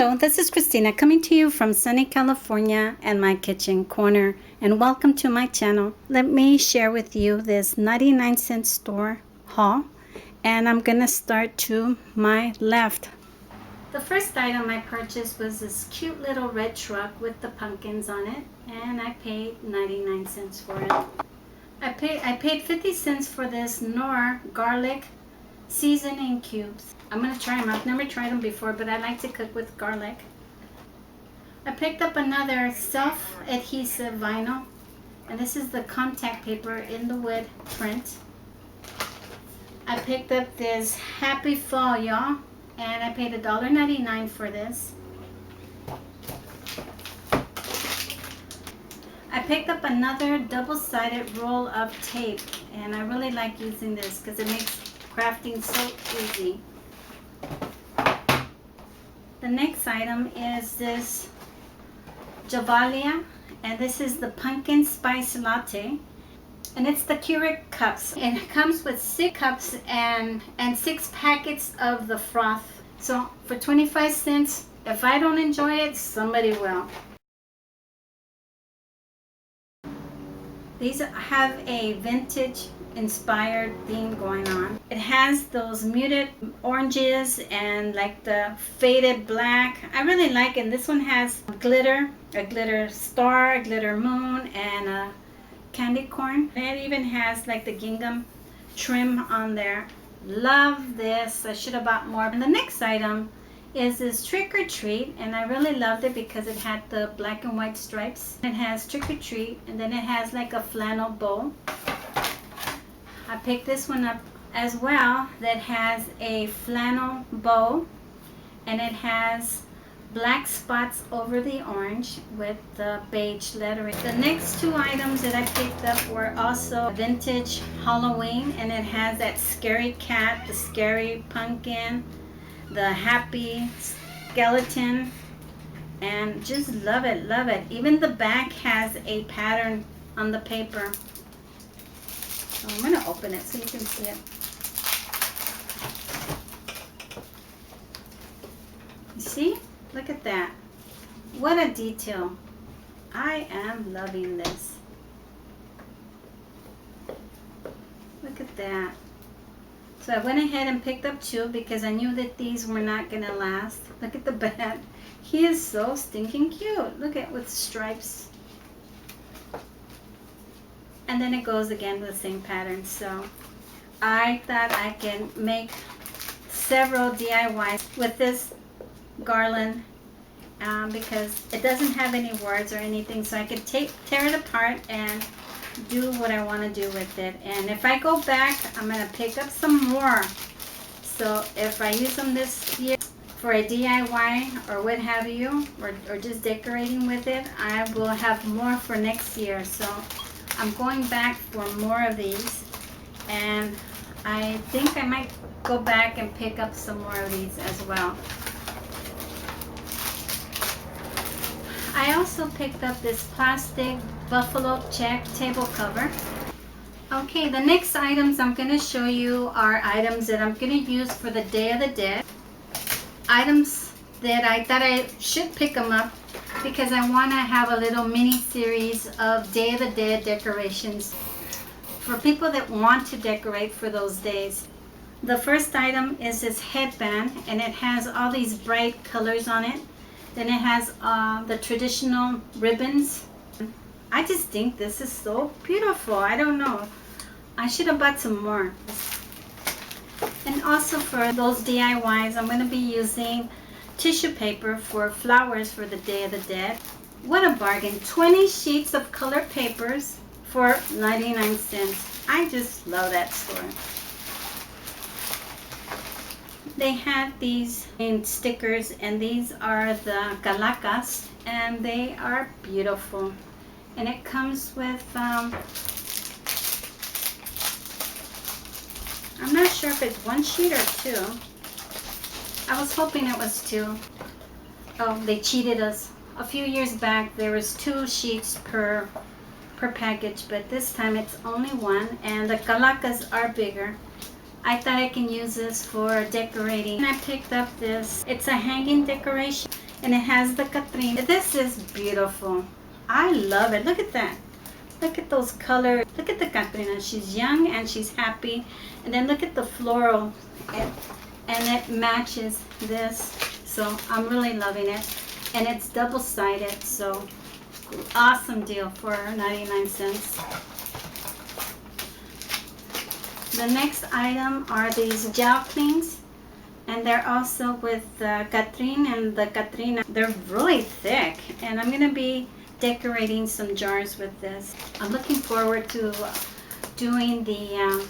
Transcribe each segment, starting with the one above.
Hello, this is Christina coming to you from sunny California and my kitchen corner, and welcome to my channel. Let me share with you this 99-cent store haul, and I'm gonna start to my left. The first item I purchased was this cute little red truck with the pumpkins on it, and I paid 99 cents for it. I paid 50 cents for this Knorr garlic seasoning cubes. I'm going to try them. I've never tried them before, but I like to cook with garlic. I picked up another self-adhesive vinyl, and this is the contact paper in the wood print. I picked up this Happy Fall, y'all, and I paid $1.99 for this. I picked up another double-sided roll of tape, and I really like using this because it makes crafting so easy. The next item is this Javalia, and this is the pumpkin spice latte, and it's the Keurig cups. It comes with 6 cups and 6 packets of the froth. So for 25 cents, if I don't enjoy it, somebody will. These have a vintage inspired theme going on. It has those muted oranges and like the faded black. I really like it. This one has glitter, a glitter star, a glitter moon, and a candy corn. And it even has like the gingham trim on there. Love this. I should have bought more. And the next item is this Trick or Treat, and I really loved it because it had the black and white stripes. It has Trick or Treat, and then it has like a flannel bow. I picked this one up as well that has a flannel bow, and it has black spots over the orange with the beige lettering. The next 2 items that I picked up were also vintage Halloween, and it has that scary cat, the scary pumpkin, the happy skeleton, and just love it, love it. Even the back has a pattern on the paper. So I'm going to open it so you can see it. You see? Look at that. What a detail. I am loving this. Look at that. So I went ahead and picked up 2 because I knew that these were not going to last. Look at the bat. He is so stinking cute. Look at with stripes. And then it goes again with the same pattern. So I thought I can make several DIYs with this garland because it doesn't have any words or anything. So I can tear it apart and do what I want to do with it. And if I go back, I'm going to pick up some more. So if I use them this year for a DIY or what have you, or just decorating with it, I will have more for next year. So I'm going back for more of these, and I think I might go back and pick up some more of these as well. I also picked up this plastic buffalo check table cover. Okay, the next items I'm going to show you are items that I'm going to use for the Day of the Dead. Items that I thought I should pick them up because I want to have a little mini series of Day of the Dead decorations for people that want to decorate for those days. The first item is this headband, and it has all these bright colors on it. Then it has the traditional ribbons. I just think this is so beautiful. I don't know. I should have bought some more. And also for those DIYs, I'm going to be using tissue paper for flowers for the Day of the Dead. What a bargain. 20 sheets of colored papers for 99 cents. I just love that store. They had these in stickers, and these are the calacas, and they are beautiful. And it comes with, I'm not sure if it's 1 sheet or 2. I was hoping it was 2. Oh, they cheated us. A few years back there was 2 sheets per package, but this time it's only 1, and the calacas are bigger. I thought I can use this for decorating. And I picked up this. It's a hanging decoration. and it has the Catherine. This is beautiful. I love it. Look at that. Look at those colors. Look at the Catrina. She's young and she's happy. And then look at the floral. And it matches this. So I'm really loving it. And it's double-sided. So awesome deal for 99 cents. The next item are these gel cleans. And they're also with the Catrine and the Catrina. They're really thick. And I'm going to be decorating some jars with this. I'm looking forward to doing the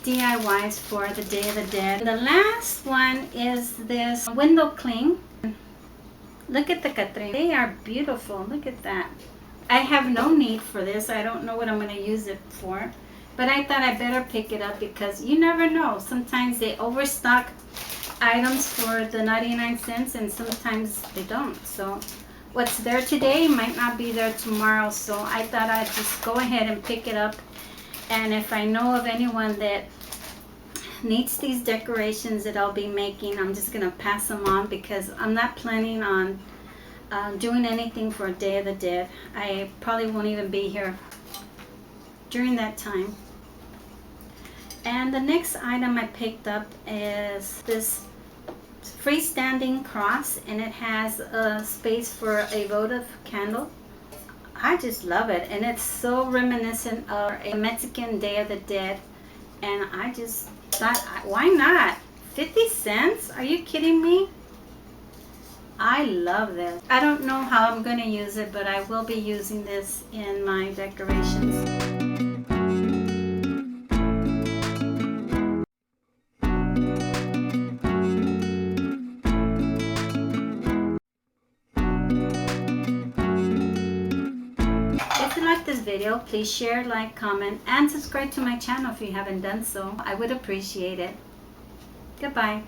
DIYs for the Day of the Dead. The last one is this window cling. Look at the Catrine. They are beautiful. Look at that. I have no need for this. I don't know what I'm going to use it for. But I thought I better pick it up because you never know. Sometimes they overstock items for the 99 cents and sometimes they don't. So what's there today might not be there tomorrow. So I thought I'd just go ahead and pick it up. And if I know of anyone that needs these decorations that I'll be making, I'm just going to pass them on because I'm not planning on doing anything for Day of the Dead. I probably won't even be here during that time. And the next item I picked up is this freestanding cross, and it has a space for a votive candle. I just love it, and it's so reminiscent of a Mexican Day of the Dead, and I just thought, why not? 50 cents? Are you kidding me? I love this. I don't know how I'm going to use it, but I will be using this in my decorations. If you like this video, please share, like, comment, and subscribe to my channel if you haven't done so. I would appreciate it. Goodbye.